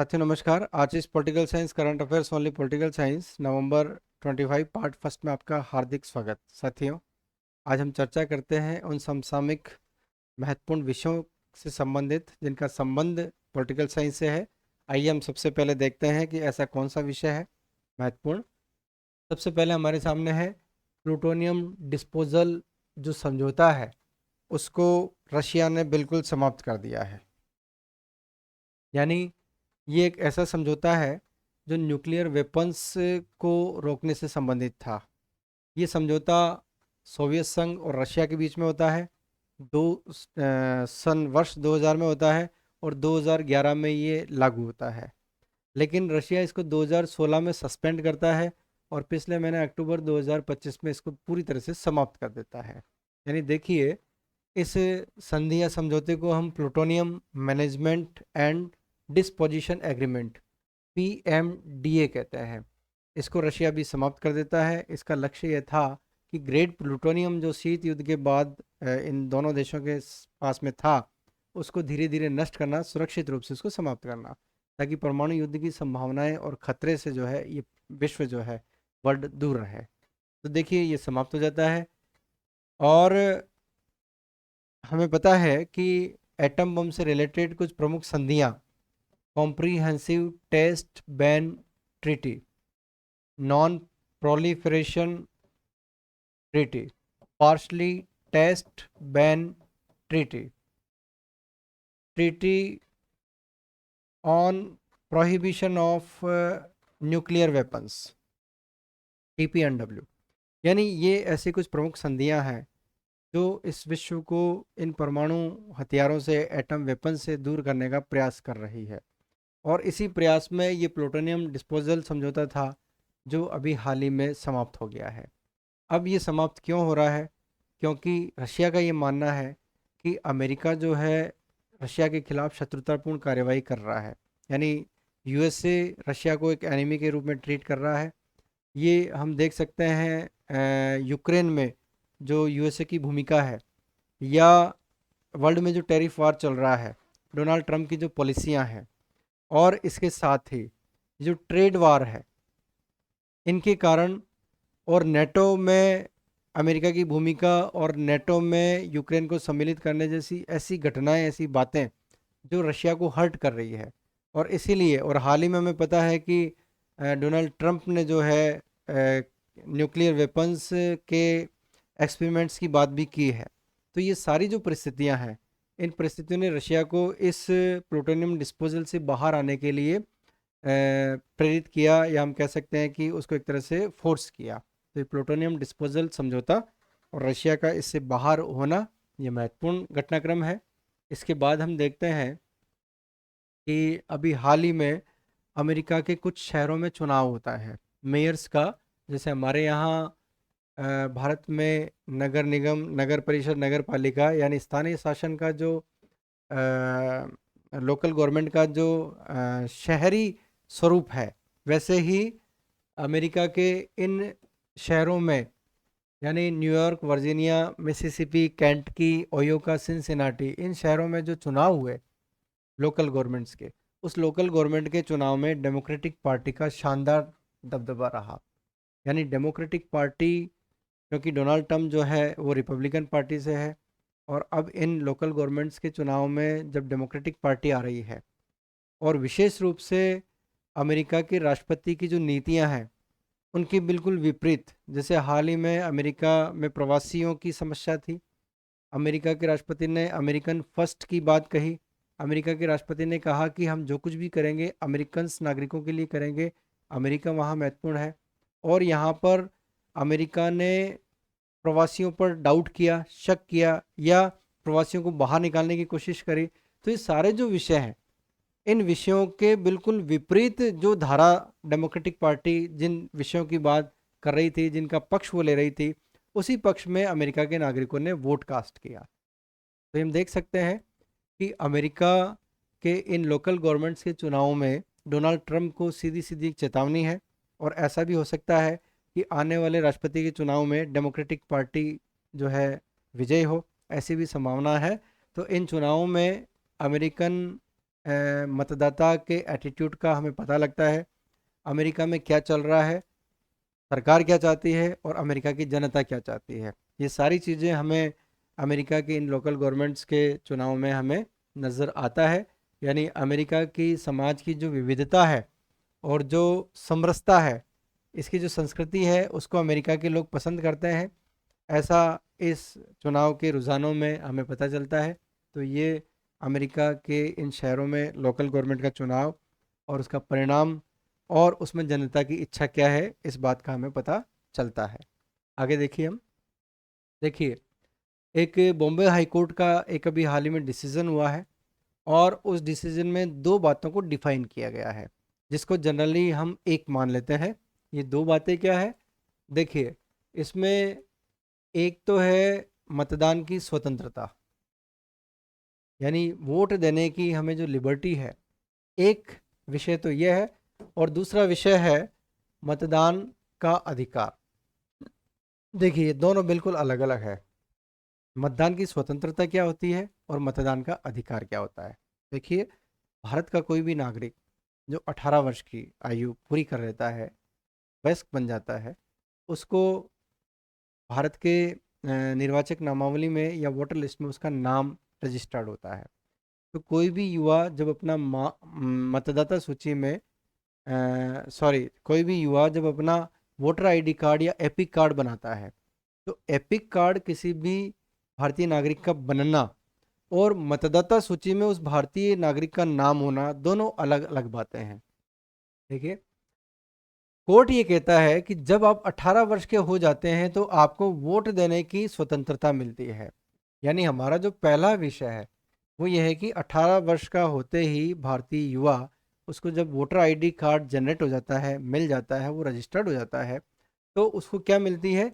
साथियों नमस्कार। आज इस political science current affairs only political science November 25 part first में आपका हार्दिक स्वागत। साथियों, आज हम चर्चा करते हैं उन समसामयिक महत्वपूर्ण विषयों से संबंधित जिनका संबंध पॉलिटिकल साइंस से है। आइए हम सबसे पहले देखते हैं कि ऐसा कौन सा विषय है महत्वपूर्ण। सबसे पहले हमारे सामने है प्लूटोनियम डिस्पोजल जो समझौता है उसको रशिया ने बिल्कुल समाप्त कर दिया है। यानी ये एक ऐसा समझौता है जो न्यूक्लियर वेपन्स को रोकने से संबंधित था। ये समझौता सोवियत संघ और रशिया के बीच में होता है। सन वर्ष 2000 में होता है और 2011 में ये लागू होता है। लेकिन रशिया इसको 2016 में सस्पेंड करता है और पिछले महीने अक्टूबर 2025 में इसको पूरी तरह से समाप्त कर देता है। यानी देखिए, इस संधि या समझौते को हम plutonium management and disposition agreement PMDA कहते हैं। इसको रशिया भी समाप्त कर देता है। इसका लक्ष्य यह था कि ग्रेड प्लूटोनियम जो शीत युद्ध के बाद इन दोनों देशों के पास में था उसको धीरे धीरे नष्ट करना, सुरक्षित रूप से उसको समाप्त करना, ताकि परमाणु युद्ध की संभावनाएं और खतरे से जो है ये विश्व जो है वर्ल्ड दूर रहे। तो देखिए, ये समाप्त हो जाता है। और हमें पता है कि एटम बम से रिलेटेड कुछ प्रमुख संधियां: comprehensive test ban treaty, non proliferation treaty, partially test ban treaty, treaty on prohibition of nuclear weapons, TPNW। यानी ये ऐसी कुछ प्रमुख संधियां हैं जो इस विश्व को इन परमाणु हथियारों से, एटम वेपन से दूर करने का प्रयास कर रही है। और इसी प्रयास में ये प्लूटोनियम डिस्पोजल समझौता था जो अभी हाल ही में समाप्त हो गया है। अब ये समाप्त क्यों हो रहा है? क्योंकि रशिया का ये मानना है कि अमेरिका जो है रशिया के खिलाफ शत्रुतापूर्ण कार्यवाही कर रहा है। यानी USA रशिया को एक एनिमी के रूप में ट्रीट कर रहा है। ये हम देख सकते हैं यूक्रेन में जो USA की भूमिका है, या वर्ल्ड में जो टैरिफ वार चल रहा है, डोनाल्ड ट्रंप की जो पॉलिसियां हैं, और इसके साथ ही जो ट्रेड वार है, इनके कारण, और नेटो में अमेरिका की भूमिका और नेटो में यूक्रेन को सम्मिलित करने जैसी ऐसी घटनाएं, ऐसी बातें जो रशिया को हर्ट कर रही है। और इसीलिए, और हाल ही में हमें पता है कि डोनाल्ड ट्रंप ने जो है न्यूक्लियर वेपन्स के एक्सपेरिमेंट्स की बात भी की है। तो ये सारी जो परिस्थितियां हैं, इन परिस्थितियों ने रशिया को इस प्लूटोनियम डिस्पोजल से बाहर आने के लिए प्रेरित किया, या हम कह सकते हैं कि उसको एक तरह से फोर्स किया। तो ये प्लूटोनियम डिस्पोजल समझौता और रशिया का इससे बाहर होना, ये महत्वपूर्ण घटनाक्रम है। इसके बाद हम देखते हैं कि अभी हाल ही में अमेरिका के कुछ शहरों में चुनाव होता है मेयर्स का। जैसे हमारे यहाँ भारत में नगर निगम, नगर परिषद, नगर पालिका यानी स्थानीय शासन का जो लोकल गवर्नमेंट का जो शहरी स्वरूप है, वैसे ही अमेरिका के इन शहरों में, यानी न्यूयॉर्क, वर्जीनिया, मिसिसिपी, केंटकी, ओयोका, सिनसिनाटी, इन शहरों में जो चुनाव हुए लोकल गवर्नमेंट्स के, उस लोकल गवर्नमेंट के चुनाव में डेमोक्रेटिक पार्टी का शानदार दबदबा रहा। यानी डेमोक्रेटिक पार्टी, क्योंकि डोनाल्ड ट्रम्प जो है वो रिपब्लिकन पार्टी से है, और अब इन लोकल गवर्नमेंट्स के चुनाव में जब डेमोक्रेटिक पार्टी आ रही है, और विशेष रूप से अमेरिका के राष्ट्रपति की जो नीतियां हैं उनकी बिल्कुल विपरीत, जैसे हाल ही में अमेरिका में प्रवासियों की समस्या थी, अमेरिका के राष्ट्रपति ने अमेरिकन फर्स्ट की बात कही। अमेरिका के राष्ट्रपति ने कहा कि हम जो कुछ भी करेंगे अमेरिकन नागरिकों के लिए करेंगे, अमेरिका वहाँ महत्वपूर्ण है। और यहाँ पर अमेरिका ने प्रवासियों पर डाउट किया, शक किया, या प्रवासियों को बाहर निकालने की कोशिश करी। तो ये सारे जो विषय हैं, इन विषयों के बिल्कुल विपरीत जो धारा डेमोक्रेटिक पार्टी जिन विषयों की बात कर रही थी, जिनका पक्ष वो ले रही थी, उसी पक्ष में अमेरिका के नागरिकों ने वोट कास्ट किया। तो हम देख सकते हैं कि अमेरिका के इन लोकल गवर्नमेंट्स के चुनावों में डोनाल्ड ट्रंप को सीधी सीधी एक चेतावनी है। और ऐसा भी हो सकता है कि आने वाले राष्ट्रपति के चुनाव में डेमोक्रेटिक पार्टी जो है विजयी हो, ऐसी भी संभावना है। तो इन चुनावों में अमेरिकन मतदाता के एटीट्यूड का हमें पता लगता है, अमेरिका में क्या चल रहा है, सरकार क्या चाहती है और अमेरिका की जनता क्या चाहती है। ये सारी चीज़ें हमें अमेरिका के इन लोकल गवर्नमेंट्स के चुनाव में हमें नज़र आता है। यानी अमेरिका की समाज की जो विविधता है और जो समरसता है, इसकी जो संस्कृति है, उसको अमेरिका के लोग पसंद करते हैं, ऐसा इस चुनाव के रुझानों में हमें पता चलता है। तो ये अमेरिका के इन शहरों में लोकल गवर्नमेंट का चुनाव और उसका परिणाम और उसमें जनता की इच्छा क्या है, इस बात का हमें पता चलता है। आगे देखिए हम, देखिए एक बॉम्बे हाई कोर्ट का एक अभी हाल ही में डिसीजन हुआ है और उस डिसीजन में दो बातों को डिफाइन किया गया है, जिसको जनरली हम एक मान लेते हैं। ये दो बातें क्या है? देखिए, इसमें एक तो है मतदान की स्वतंत्रता, यानी वोट देने की हमें जो लिबर्टी है, एक विषय तो यह है। और दूसरा विषय है मतदान का अधिकार। देखिए, ये दोनों बिल्कुल अलग अलग है। मतदान की स्वतंत्रता क्या होती है और मतदान का अधिकार क्या होता है। देखिए, भारत का कोई भी नागरिक जो 18 वर्ष की आयु पूरी कर लेता है, वयस्क बन जाता है, उसको भारत के निर्वाचक नामावली में या वोटर लिस्ट में उसका नाम रजिस्टर्ड होता है। तो कोई भी युवा जब अपना मतदाता सूची में कोई भी युवा जब अपना वोटर आईडी कार्ड या एपिक कार्ड बनाता है, तो एपिक कार्ड किसी भी भारतीय नागरिक का बनना और मतदाता सूची में उस भारतीय नागरिक का नाम होना, दोनों अलग अलग बातें हैं। देखिए, कोर्ट ये कहता है कि जब आप 18 वर्ष के हो जाते हैं तो आपको वोट देने की स्वतंत्रता मिलती है। यानी हमारा जो पहला विषय है वो ये है कि 18 वर्ष का होते ही भारतीय युवा, उसको जब वोटर आईडी कार्ड जनरेट हो जाता है, मिल जाता है, वो रजिस्टर्ड हो जाता है, तो उसको क्या मिलती है?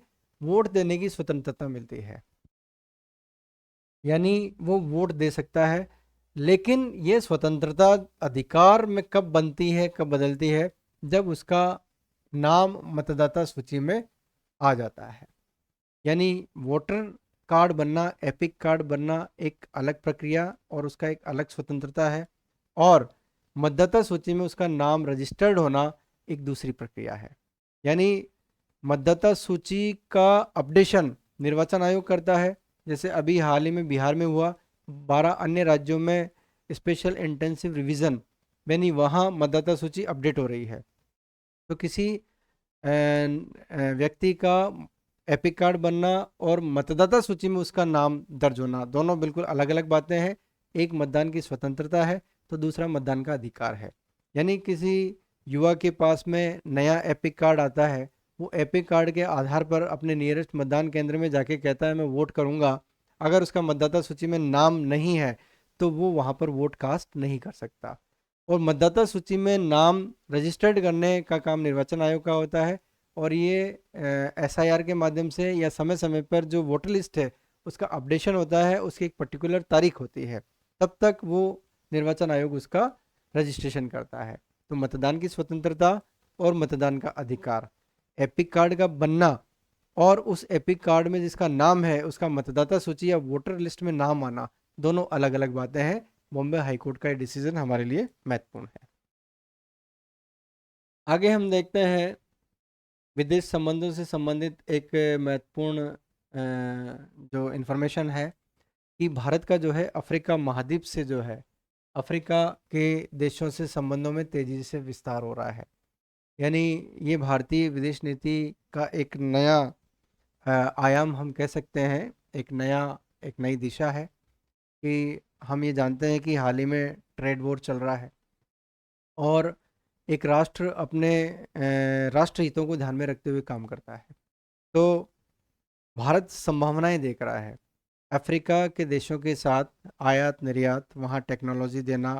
वोट देने की स्वतंत्रता मिलती है। यानी वो वोट दे सकता है। लेकिन ये स्वतंत्रता अधिकार में कब बनती है, कब बदलती है? जब उसका नाम मतदाता सूची में आ जाता है। यानी वोटर कार्ड बनना, एपिक कार्ड बनना एक अलग प्रक्रिया और उसका एक अलग स्वतंत्रता है, और मतदाता सूची में उसका नाम रजिस्टर्ड होना एक दूसरी प्रक्रिया है। यानी मतदाता सूची का अपडेशन निर्वाचन आयोग करता है। जैसे अभी हाल ही में बिहार में हुआ, 12 अन्य राज्यों में स्पेशल इंटेंसिव रिवीजन, यानी वहाँ मतदाता सूची अपडेट हो रही है। तो किसी व्यक्ति का एपिक कार्ड बनना और मतदाता सूची में उसका नाम दर्ज होना, दोनों बिल्कुल अलग अलग बातें हैं। एक मतदान की स्वतंत्रता है तो दूसरा मतदान का अधिकार है। यानी किसी युवा के पास में नया एपिक कार्ड आता है, वो एपिक कार्ड के आधार पर अपने नियरेस्ट मतदान केंद्र में जाके कहता है मैं वोट करूंगा। अगर उसका मतदाता सूची में नाम नहीं है तो वो वहाँ पर वोट कास्ट नहीं कर सकता। और मतदाता सूची में नाम रजिस्टर्ड करने का काम निर्वाचन आयोग का होता है। और ये एसआईआर के माध्यम से या समय समय पर जो वोटर लिस्ट है उसका अपडेशन होता है, उसकी एक पर्टिकुलर तारीख होती है, तब तक वो निर्वाचन आयोग उसका रजिस्ट्रेशन करता है। तो मतदान की स्वतंत्रता और मतदान का अधिकार, एपिक कार्ड का बनना और उस एपिक कार्ड में जिसका नाम है उसका मतदाता सूची या वोटर लिस्ट में नाम आना, दोनों अलग अलग बातें हैं। बॉम्बे हाई कोर्ट का ये डिसीजन हमारे लिए महत्वपूर्ण है। आगे हम देखते हैं विदेश संबंधों से संबंधित एक महत्वपूर्ण जो इन्फॉर्मेशन है कि भारत का जो है अफ्रीका महाद्वीप से जो है, अफ्रीका के देशों से संबंधों में तेजी से विस्तार हो रहा है। यानी ये भारतीय विदेश नीति का एक नया आयाम हम कह सकते हैं, एक नई दिशा है। कि हम ये जानते हैं कि हाल ही में ट्रेड वॉर चल रहा है और एक राष्ट्र अपने राष्ट्र हितों को ध्यान में रखते हुए काम करता है। तो भारत संभावनाएं देख रहा है अफ्रीका के देशों के साथ आयात निर्यात, वहाँ टेक्नोलॉजी देना,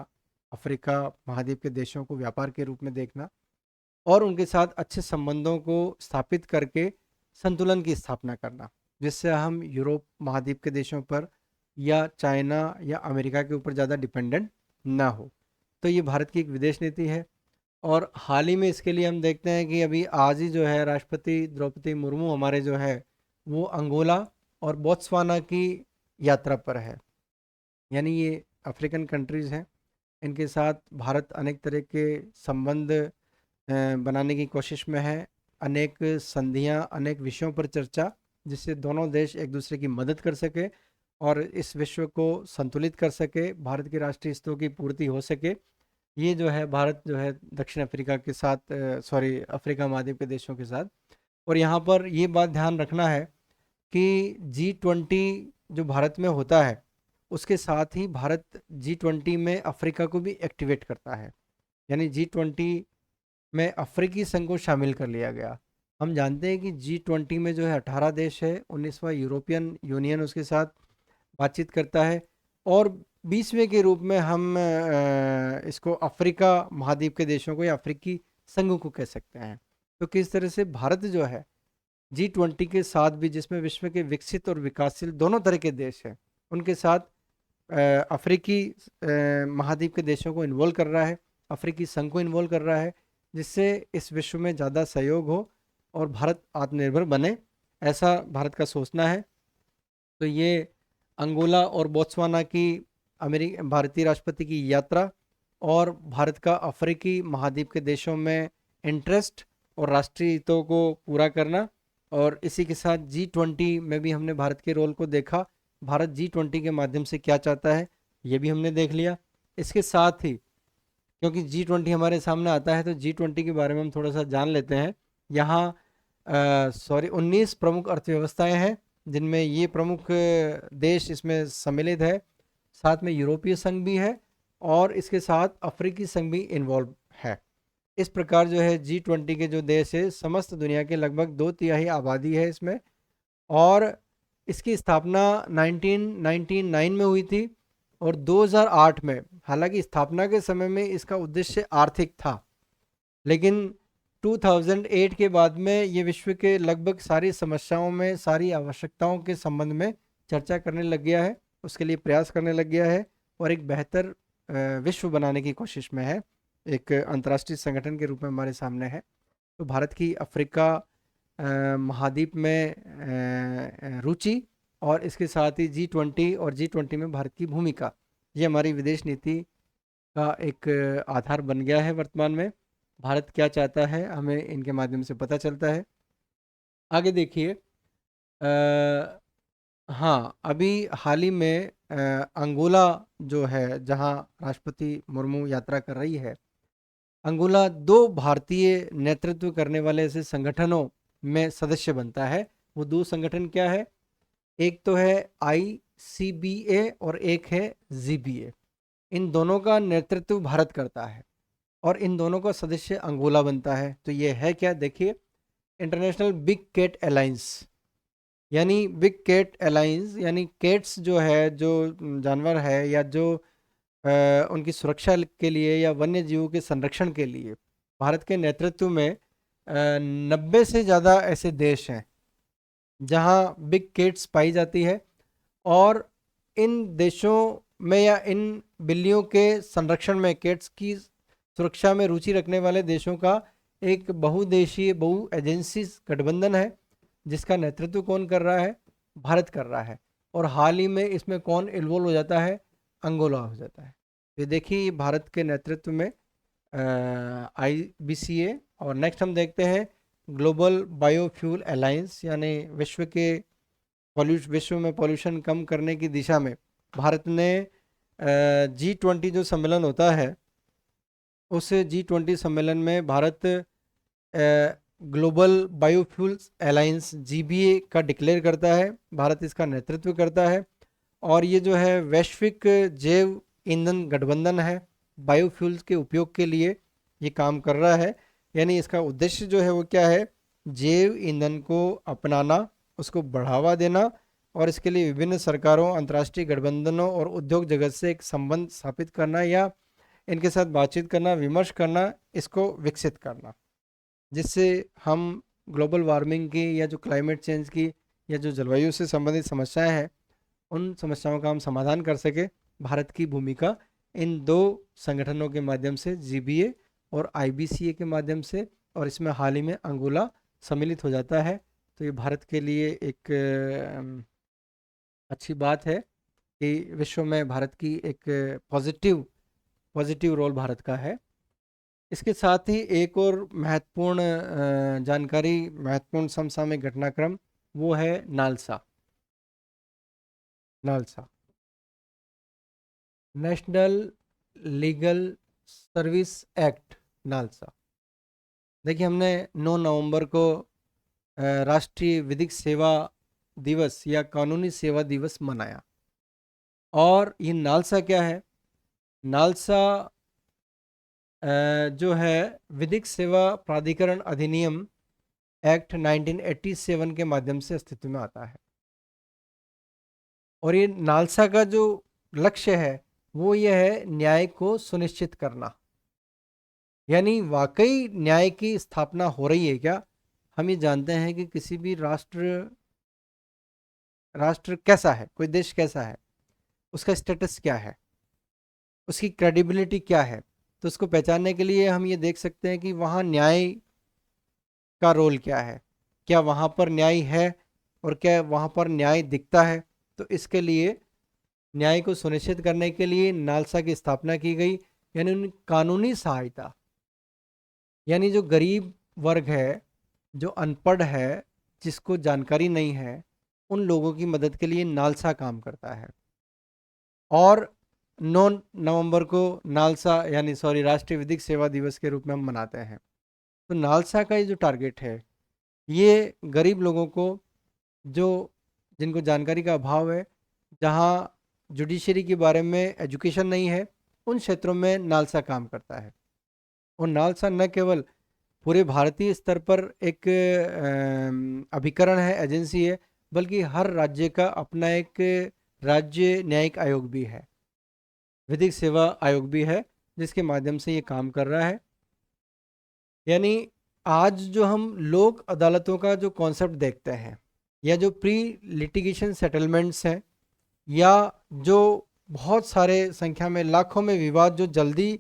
अफ्रीका महाद्वीप के देशों को व्यापार के रूप में देखना और उनके साथ अच्छे संबंधों को स्थापित करके संतुलन की स्थापना करना, जिससे हम यूरोप महाद्वीप के देशों पर या चाइना या अमेरिका के ऊपर ज़्यादा डिपेंडेंट ना हो। तो ये भारत की एक विदेश नीति है। और हाल ही में इसके लिए हम देखते हैं कि अभी आज ही जो है राष्ट्रपति द्रौपदी मुर्मू हमारे जो है वो अंगोला और बोत्सवाना की यात्रा पर है। यानी ये अफ्रीकन कंट्रीज़ हैं इनके साथ भारत अनेक तरह के संबंध बनाने की कोशिश में है। अनेक संधियां, अनेक विषयों पर चर्चा, जिससे दोनों देश एक दूसरे की मदद कर सके और इस विश्व को संतुलित कर सके, भारत की राष्ट्रीय हितों की पूर्ति हो सके। ये जो है भारत जो है दक्षिण अफ्रीका के साथ, सॉरी, अफ्रीका महाद्वीप के देशों के साथ। और यहाँ पर ये बात ध्यान रखना है कि G20 जो भारत में होता है, उसके साथ ही भारत G20 में अफ्रीका को भी एक्टिवेट करता है। यानी G20 में अफ्रीकी संघ को शामिल कर लिया गया। हम जानते हैं कि G20 में जो है 18 देश है, 19वां यूरोपियन यूनियन उसके साथ बातचीत करता है, और 20वें के रूप में हम इसको अफ्रीका महाद्वीप के देशों को या अफ्रीकी संघ को कह सकते हैं। तो किस तरह से भारत जो है G20 के साथ भी, जिसमें विश्व के विकसित और विकासशील दोनों तरह के देश हैं, उनके साथ अफ्रीकी महाद्वीप के देशों को इन्वॉल्व कर रहा है, अफ्रीकी संघ को इन्वॉल्व कर रहा है, जिससे इस विश्व में ज़्यादा सहयोग हो और भारत आत्मनिर्भर बने, ऐसा भारत का सोचना है। तो ये अंगोला और बोत्सवाना की भारतीय राष्ट्रपति की यात्रा और भारत का अफ्रीकी महाद्वीप के देशों में इंटरेस्ट और राष्ट्रीय हितों को पूरा करना, और इसी के साथ G20 में भी हमने भारत के रोल को देखा। भारत G20 के माध्यम से क्या चाहता है, ये भी हमने देख लिया। इसके साथ ही, क्योंकि G20 हमारे सामने आता है, तो G20 के बारे में हम थोड़ा सा जान लेते हैं। यहाँ 19 प्रमुख अर्थव्यवस्थाएं हैं, जिनमें ये प्रमुख देश इसमें सम्मिलित है। साथ में यूरोपीय संघ भी है और इसके साथ अफ्रीकी संघ भी इन्वॉल्व है। इस प्रकार जो है G20 के जो देश है, समस्त दुनिया के लगभग 2/3 आबादी है इसमें, और इसकी स्थापना 1999 में हुई थी और 2008 में, हालांकि स्थापना के समय में इसका उद्देश्य आर्थिक था, लेकिन 2008 के बाद में ये विश्व के लगभग सारी समस्याओं में, सारी आवश्यकताओं के संबंध में चर्चा करने लग गया है, उसके लिए प्रयास करने लग गया है और एक बेहतर विश्व बनाने की कोशिश में है, एक अंतर्राष्ट्रीय संगठन के रूप में हमारे सामने है। तो भारत की अफ्रीका महाद्वीप में रुचि और इसके साथ ही G20 और G20 में भारत की भूमिका, ये हमारी विदेश नीति का एक आधार बन गया है। वर्तमान में भारत क्या चाहता है, हमें इनके माध्यम से पता चलता है। आगे देखिए, हाँ, अभी हाल ही में अंगोला जो है, जहाँ राष्ट्रपति मुर्मू यात्रा कर रही है, अंगोला 2 भारतीय नेतृत्व करने वाले ऐसे संगठनों में सदस्य बनता है। वो 2 संगठन क्या है? एक तो है ICBA और एक है ZBA। इन दोनों का नेतृत्व भारत करता है और इन दोनों का सदस्य अंगोला बनता है। तो ये है क्या, देखिए, इंटरनेशनल बिग कैट अलायंस। यानी बिग कैट अलायंस यानी कैट्स जो है, जो जानवर है या जो उनकी सुरक्षा के लिए या वन्य जीवों के संरक्षण के लिए भारत के नेतृत्व में 90 से ज़्यादा ऐसे देश हैं जहां बिग कैट्स पाई जाती है, और इन देशों में या इन बिल्लियों के संरक्षण में, कैट्स की सुरक्षा में रुचि रखने वाले देशों का एक बहुदेशीय, बहु एजेंसी गठबंधन है, जिसका नेतृत्व कौन कर रहा है? भारत कर रहा है। और हाल ही में इसमें कौन इन्वॉल्व हो जाता है? अंगोला हो जाता है। तो देखिए, भारत के नेतृत्व में IBCA, और नेक्स्ट हम देखते हैं ग्लोबल बायोफ्यूल अलायंस, यानी विश्व में पॉल्यूशन कम करने की दिशा में भारत ने G20 जो सम्मेलन होता है, उस G20 सम्मेलन में Bharat global biofuels alliance GBA का डिक्लेयर करता है। भारत इसका नेतृत्व करता है और ये जो है वैश्विक जैव ईंधन गठबंधन है, बायोफ्यूल्स के उपयोग के लिए ये काम कर रहा है। यानी इसका उद्देश्य जो है वो क्या है? जैव ईंधन को अपनाना, उसको बढ़ावा देना, और इसके लिए विभिन्न सरकारों, अंतर्राष्ट्रीय गठबंधनों और उद्योग जगत से एक संबंध स्थापित करना या इनके साथ बातचीत करना, विमर्श करना, इसको विकसित करना, जिससे हम ग्लोबल वार्मिंग की या जो क्लाइमेट चेंज की या जो जलवायु से संबंधित समस्याएं हैं, उन समस्याओं का हम समाधान कर सके। भारत की भूमिका इन 2 संगठनों के माध्यम से, GBA और IBCA के माध्यम से, और इसमें हाल ही में अंगोला सम्मिलित हो जाता है। तो ये भारत के लिए एक अच्छी बात है कि विश्व में भारत की एक पॉजिटिव पॉजिटिव रोल भारत का है। इसके साथ ही एक और महत्वपूर्ण जानकारी, महत्वपूर्ण समसामयिक घटनाक्रम, वो है NALSA. NALSA national legal service act, NALSA. देखिए, हमने 9 नवंबर को राष्ट्रीय विधिक सेवा दिवस या कानूनी सेवा दिवस मनाया। और ये नालसा क्या है? नालसा जो है विधिक सेवा प्राधिकरण अधिनियम एक्ट 1987 के माध्यम से अस्तित्व में आता है। और ये नालसा का जो लक्ष्य है वो ये है न्याय को सुनिश्चित करना। यानी वाकई न्याय की स्थापना हो रही है क्या? हम ये जानते हैं कि किसी भी राष्ट्र कैसा है, कोई देश कैसा है, उसका स्टेटस क्या है, उसकी क्रेडिबिलिटी क्या है, तो उसको पहचानने के लिए हम ये देख सकते हैं कि वहाँ न्याय का रोल क्या है, क्या वहाँ पर न्याय है और क्या वहाँ पर न्याय दिखता है। तो इसके लिए न्याय को सुनिश्चित करने के लिए नालसा की स्थापना की गई। यानी उन कानूनी सहायता, यानी जो गरीब वर्ग है, जो अनपढ़ है, जिसको जानकारी नहीं है, उन लोगों की मदद के लिए नालसा काम करता है। और 9 नवंबर को नालसा यानी राष्ट्रीय विधिक सेवा दिवस के रूप में हम मनाते हैं। तो नालसा का ये जो टारगेट है, ये गरीब लोगों को, जो जिनको जानकारी का अभाव है, जहाँ जुडिशरी के बारे में एजुकेशन नहीं है, उन क्षेत्रों में नालसा काम करता है। और नालसा न केवल पूरे भारतीय स्तर पर एक अभिकरण है, एजेंसी है, बल्कि हर राज्य का अपना एक राज्य न्यायिक आयोग भी है, विधिक सेवा आयोग भी है, जिसके माध्यम से ये काम कर रहा है। यानी आज जो हम लोक अदालतों का जो कॉन्सेप्ट देखते हैं, या जो प्री लिटिगेशन सेटलमेंट्स हैं, या जो बहुत सारे संख्या में लाखों में विवाद जो जल्दी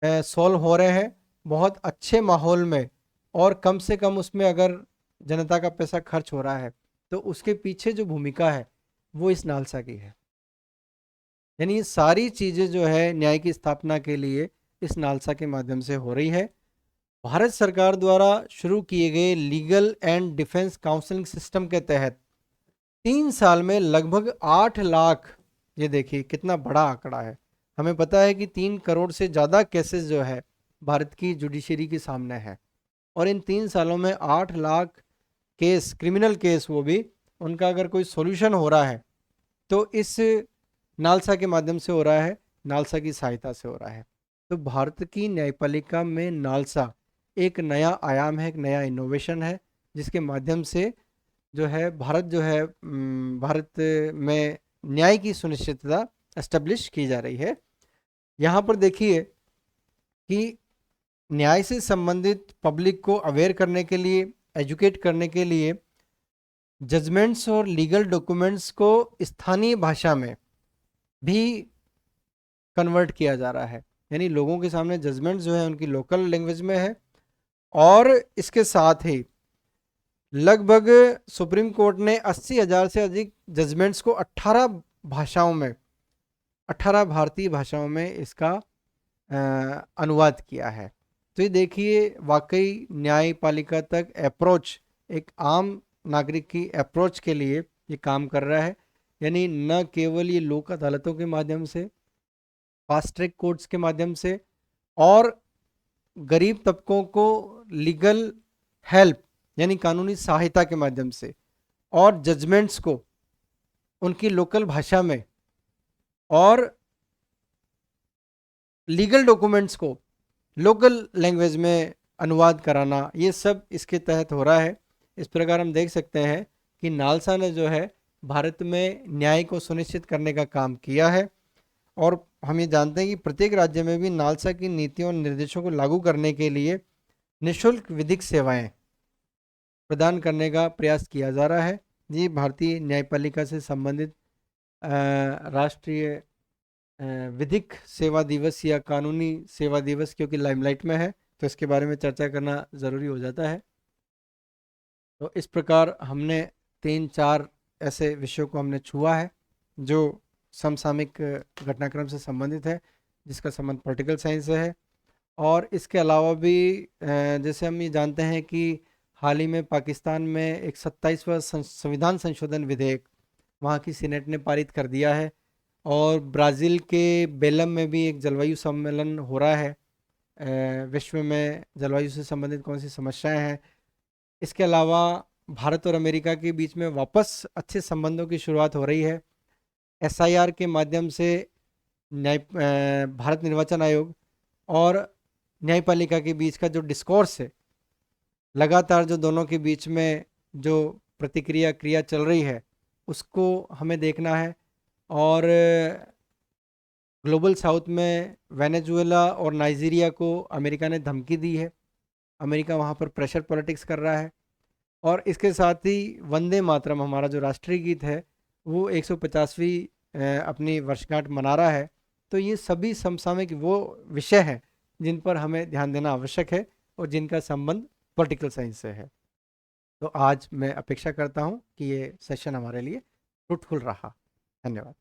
सॉल्व हो रहे हैं बहुत अच्छे माहौल में, और कम से कम उसमें अगर जनता का पैसा खर्च हो रहा है, तो उसके पीछे जो भूमिका है वो इस नालसा की है। यानी ये सारी चीज़ें जो है न्याय की स्थापना के लिए इस नालसा के माध्यम से हो रही है। भारत सरकार द्वारा शुरू किए गए legal and defence counselling system के तहत 3 साल में लगभग 8 लाख, ये देखिए कितना बड़ा आंकड़ा है। हमें पता है कि 3 करोड़ से ज़्यादा केसेस जो है भारत की जुडिशरी के सामने है, और इन 3 सालों में 8 लाख केस, क्रिमिनल केस, वो भी उनका अगर कोई सॉल्यूशन हो रहा है तो इस नालसा के माध्यम से हो रहा है, नालसा की सहायता से हो रहा है। तो भारत की न्यायपालिका में नालसा एक नया आयाम है, एक नया इनोवेशन है, जिसके माध्यम से जो है भारत में न्याय की सुनिश्चितता एस्टेब्लिश की जा रही है। यहाँ पर देखिए कि न्याय से संबंधित पब्लिक को अवेयर करने के लिए, एजुकेट करने के लिए जजमेंट्स और लीगल डॉक्यूमेंट्स को स्थानीय भाषा में भी कन्वर्ट किया जा रहा है। यानी लोगों के सामने जजमेंट्स जो है उनकी लोकल लैंग्वेज में है, और इसके साथ ही लगभग सुप्रीम कोर्ट ने 80,000 से अधिक जजमेंट्स को 18 भाषाओं में, 18 भारतीय भाषाओं में इसका अनुवाद किया है। तो ये देखिए वाकई न्यायपालिका तक अप्रोच, एक आम नागरिक की अप्रोच के लिए ये काम कर रहा है। यानी न केवल ये लोक अदालतों के माध्यम से, फास्ट ट्रैक कोर्ट्स के माध्यम से, और गरीब तबकों को लीगल हेल्प यानी कानूनी सहायता के माध्यम से, और जजमेंट्स को उनकी लोकल भाषा में, और लीगल डॉक्यूमेंट्स को लोकल लैंग्वेज में अनुवाद कराना, ये सब इसके तहत हो रहा है। इस प्रकार हम देख सकते हैं कि नालसा ने जो है भारत में न्याय को सुनिश्चित करने का काम किया है। और हम ये जानते हैं कि प्रत्येक राज्य में भी नालसा की नीतियों और निर्देशों को लागू करने के लिए निःशुल्क विधिक सेवाएं प्रदान करने का प्रयास किया जा रहा है। ये भारतीय न्यायपालिका से संबंधित राष्ट्रीय विधिक सेवा दिवस या कानूनी सेवा दिवस क्योंकि लाइमलाइट में है, तो इसके बारे में चर्चा करना ज़रूरी हो जाता है। तो इस प्रकार हमने 3-4 ऐसे विषयों को हमने छुआ है जो समसामयिक घटनाक्रम से संबंधित है। जिसका संबंध पॉलिटिकल साइंस से है। और इसके अलावा भी जैसे हम ये जानते हैं कि हाल ही में पाकिस्तान में एक 27वां संविधान संशोधन विधेयक वहाँ की सीनेट ने पारित कर दिया है। और ब्राज़ील के बेलम में भी एक जलवायु सम्मेलन हो रहा है। विश्व में जलवायु से संबंधित कौन सी समस्याएं हैं। इसके अलावा भारत और अमेरिका के बीच में वापस अच्छे संबंधों की शुरुआत हो रही है। एसआईआर के माध्यम से भारत निर्वाचन आयोग और न्यायपालिका के बीच का जो डिस्कोर्स है, लगातार जो दोनों के बीच में जो प्रतिक्रिया क्रिया चल रही है, उसको हमें देखना है। और ग्लोबल साउथ में वेनेजुएला और नाइजीरिया को अमेरिका ने धमकी दी है। अमेरिका वहाँ पर प्रेशर पॉलिटिक्स कर रहा है। और इसके साथ ही वंदे मातरम हमारा जो राष्ट्रीय गीत है वो 150वीं अपनी वर्षगांठ मना रहा है। तो ये सभी समसामयिक वो विषय हैं जिन पर हमें ध्यान देना आवश्यक है और जिनका संबंध पॉलिटिकल साइंस से है। तो आज मैं अपेक्षा करता हूँ कि ये सेशन हमारे लिए फ्रूटफुल रहा। धन्यवाद।